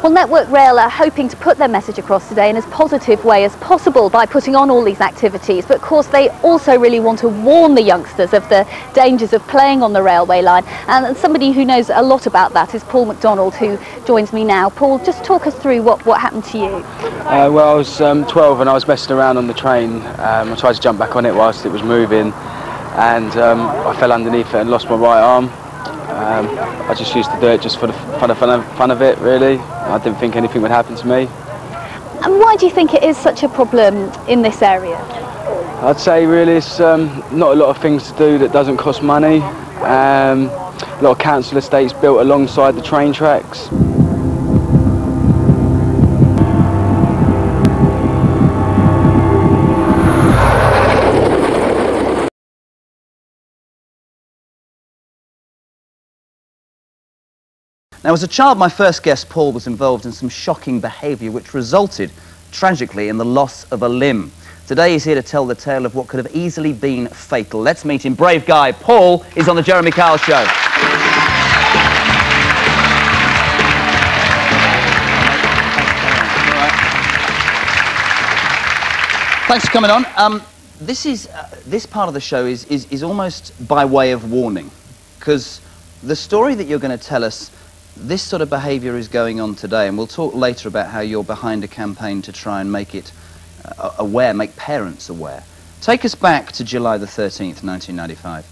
Well, Network Rail are hoping to put their message across today in as positive way as possible by putting on all these activities. But of course, they also really want to warn the youngsters of the dangers of playing on the railway line. And somebody who knows a lot about that is Paul MacDonald, who joins me now. Paul, just talk us through what happened to you. Well, I was 12 and I was messing around on the train. I tried to jump back on it whilst it was moving, and I fell underneath it and lost my right arm. I just used to do it just for the fun of it, really. I didn't think anything would happen to me. And why do you think it is such a problem in this area? I'd say really it's not a lot of things to do that doesn't cost money. A lot of council estates built alongside the train tracks. Now, as a child, my first guest, Paul, was involved in some shocking behaviour which resulted, tragically, in the loss of a limb. Today, he's here to tell the tale of what could have easily been fatal. Let's meet him. Brave guy. Paul is on the Jeremy Kyle Show. Thanks for coming on. This part of the show is almost by way of warning, because the story that you're going to tell us, this sort of behaviour is going on today, and we'll talk later about how you're behind a campaign to try and make it aware, make parents aware. Take us back to July the 13th, 1995.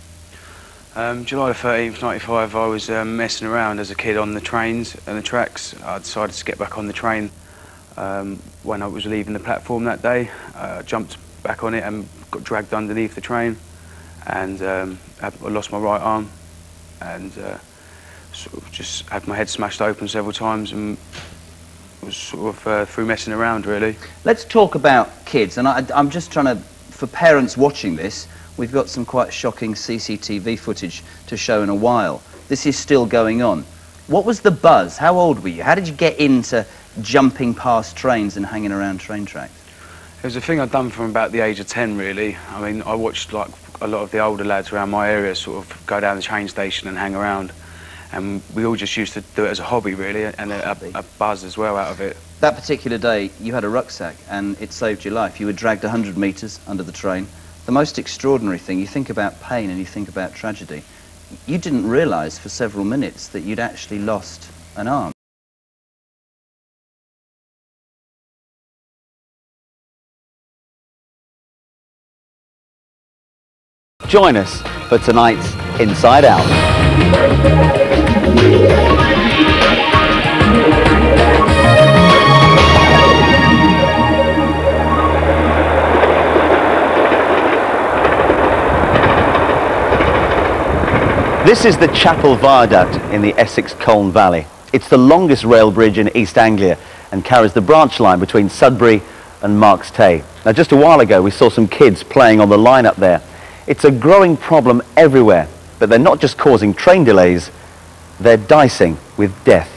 July the 13th, 95, I was messing around as a kid on the trains and the tracks. I decided to get back on the train when I was leaving the platform that day. I jumped back on it and got dragged underneath the train, and I lost my right arm, and sort of just had my head smashed open several times, and was sort of through messing around, really. Let's talk about kids, and I'm just trying to, for parents watching this, we've got some quite shocking CCTV footage to show in a while. This is still going on. What was the buzz? How old were you? How did you get into jumping past trains and hanging around train tracks? It was a thing I'd done from about the age of 10, really. I mean, I watched like a lot of the older lads around my area sort of go down the train station and hang around, and we all just used to do it as a hobby, really, and a buzz as well out of it. That particular day, you had a rucksack, and it saved your life. You were dragged 100 metres under the train. The most extraordinary thing, you think about pain and you think about tragedy. You didn't realise for several minutes that you'd actually lost an arm. Join us for tonight's Inside Out. This is the Chapel Viaduct in the Essex-Colne Valley. It's the longest rail bridge in East Anglia and carries the branch line between Sudbury and Marks Tey. Now, just a while ago, we saw some kids playing on the line up there. It's a growing problem everywhere, but they're not just causing train delays, they're dicing with death.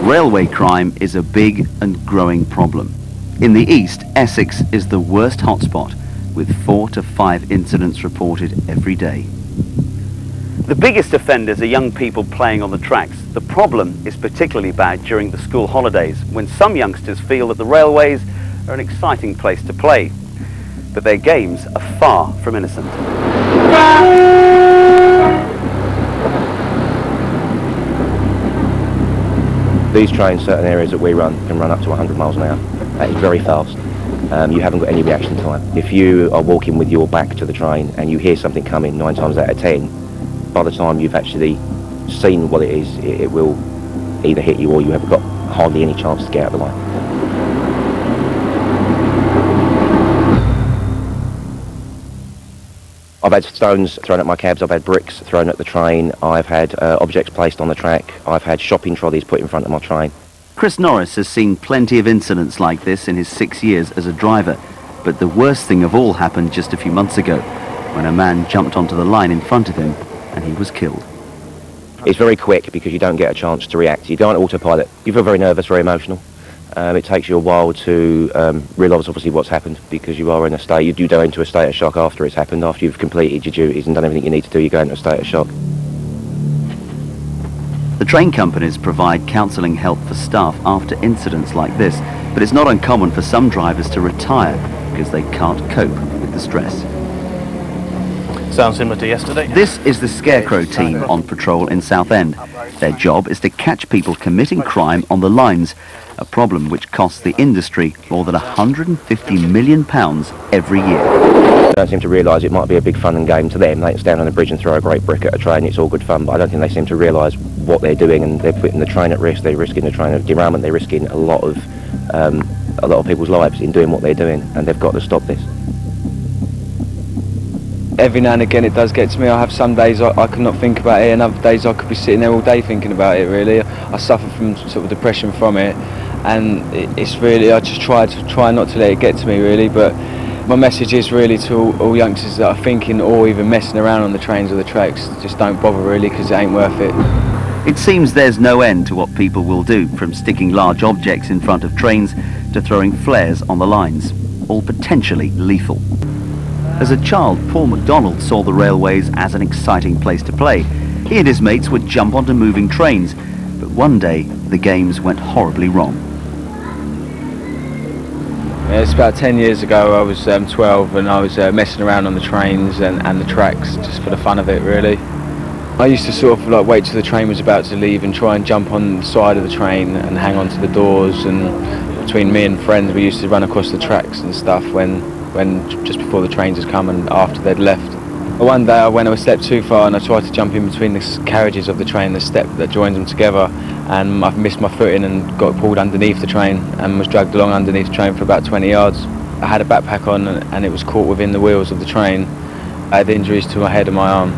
Railway crime is a big and growing problem. In the east, Essex is the worst hotspot, with 4 to 5 incidents reported every day. The biggest offenders are young people playing on the tracks. The problem is particularly bad during the school holidays, when some youngsters feel that the railways are an exciting place to play. But their games are far from innocent. These trains, certain areas that we run, can run up to 100 miles an hour. That is very fast. You haven't got any reaction time. If you are walking with your back to the train and you hear something coming 9 times out of 10, by the time you've actually seen what it is, it will either hit you or you haven't got hardly any chance to get out of the line. I've had stones thrown at my cabs, I've had bricks thrown at the train, I've had objects placed on the track, I've had shopping trolleys put in front of my train. Chris Norris has seen plenty of incidents like this in his 6 years as a driver, but the worst thing of all happened just a few months ago, when a man jumped onto the line in front of him and he was killed. It's very quick because you don't get a chance to react. You go on autopilot. You feel very nervous, very emotional. It takes you a while to realise obviously what's happened, because you are in a state, you go into a state of shock after it's happened. After you've completed your duties and done everything you need to do, you go into a state of shock. The train companies provide counselling help for staff after incidents like this, but it's not uncommon for some drivers to retire because they can't cope with the stress. Sounds similar to yesterday. This is the Scarecrow team on patrol in Southend. Their job is to catch people committing crime on the lines, a problem which costs the industry more than £150 million every year. They don't seem to realise it might be a big fun and game to them. They can stand on a bridge and throw a great brick at a train, it's all good fun, but I don't think they seem to realise what they're doing, and they're putting the train at risk, they're risking the train of derailment, they're risking a lot of people's lives in doing what they're doing, and they've got to stop this. Every now and again it does get to me. I have some days I cannot think about it, and other days I could be sitting there all day thinking about it, really. I suffer from sort of depression from it, and it's really, I just try not to let it get to me, really. But my message is really to all youngsters that are thinking or even messing around on the trains or the tracks, just don't bother, really, because it ain't worth it. It seems there's no end to what people will do, from sticking large objects in front of trains to throwing flares on the lines, all potentially lethal. As a child, Paul MacDonald saw the railways as an exciting place to play. He and his mates would jump onto moving trains, but one day the games went horribly wrong. Yeah, it's about 10 years ago. I was 12 and I was messing around on the trains and the tracks just for the fun of it, really. I used to sort of like wait till the train was about to leave and try and jump on the side of the train and hang on to the doors, and between me and friends we used to run across the tracks and stuff when just before the trains had come and after they'd left. One day I went a step too far and I tried to jump in between the carriages of the train, the step that joins them together, and I missed my footing and got pulled underneath the train and was dragged along underneath the train for about 20 yards. I had a backpack on and it was caught within the wheels of the train. I had injuries to my head and my arm.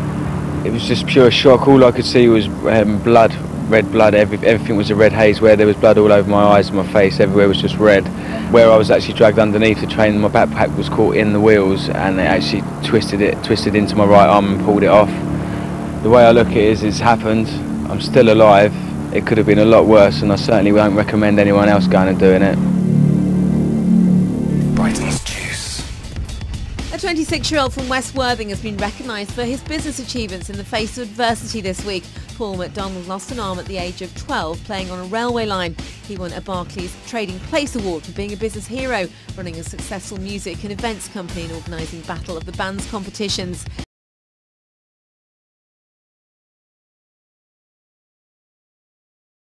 It was just pure shock. All I could see was blood, red blood. Everything was a red haze. Where there was blood all over my eyes and my face, everywhere was just red. Where I was actually dragged underneath the train, my backpack was caught in the wheels and it actually twisted into my right arm and pulled it off. The way I look at it is, it's happened. I'm still alive. It could have been a lot worse, and I certainly won't recommend anyone else going and doing it. Brighton's Juice. A 26-year-old from West Worthing has been recognised for his business achievements in the face of adversity this week. Paul MacDonald lost an arm at the age of 12 playing on a railway line. He won a Barclays Trading Place Award for being a business hero, running a successful music and events company and organising Battle of the Bands competitions.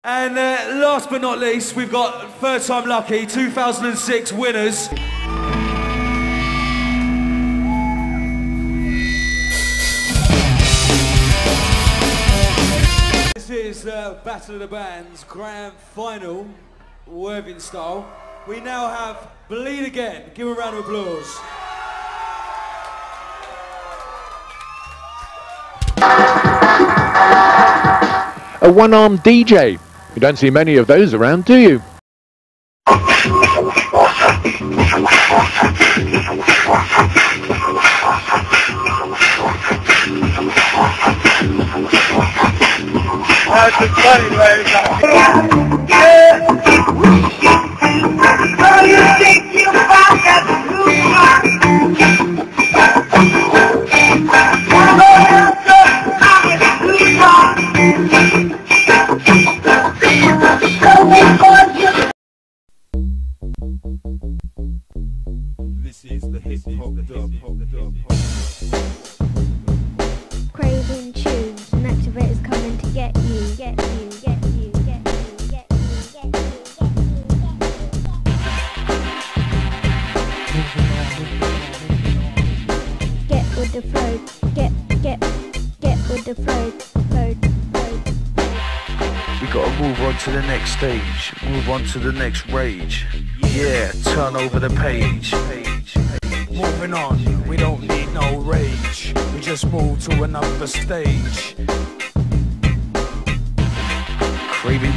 And last but not least, we've got third time lucky, 2006 winners. This is the Battle of the Bands Grand Final, Worthing style. We now have Bleed Again. Give a round of applause. A one-armed DJ. You don't see many of those around, do you? That's a funny This is the hip-hop dub. Craving tunes and activators coming to get you, get you, get you, get you, get you, get you, get you, get with the flow, get with the flow. We gotta move on to the next stage, move on to the next rage. Yeah, turn over the page. Moving on, we don't need no rage. We just move to another stage. Craving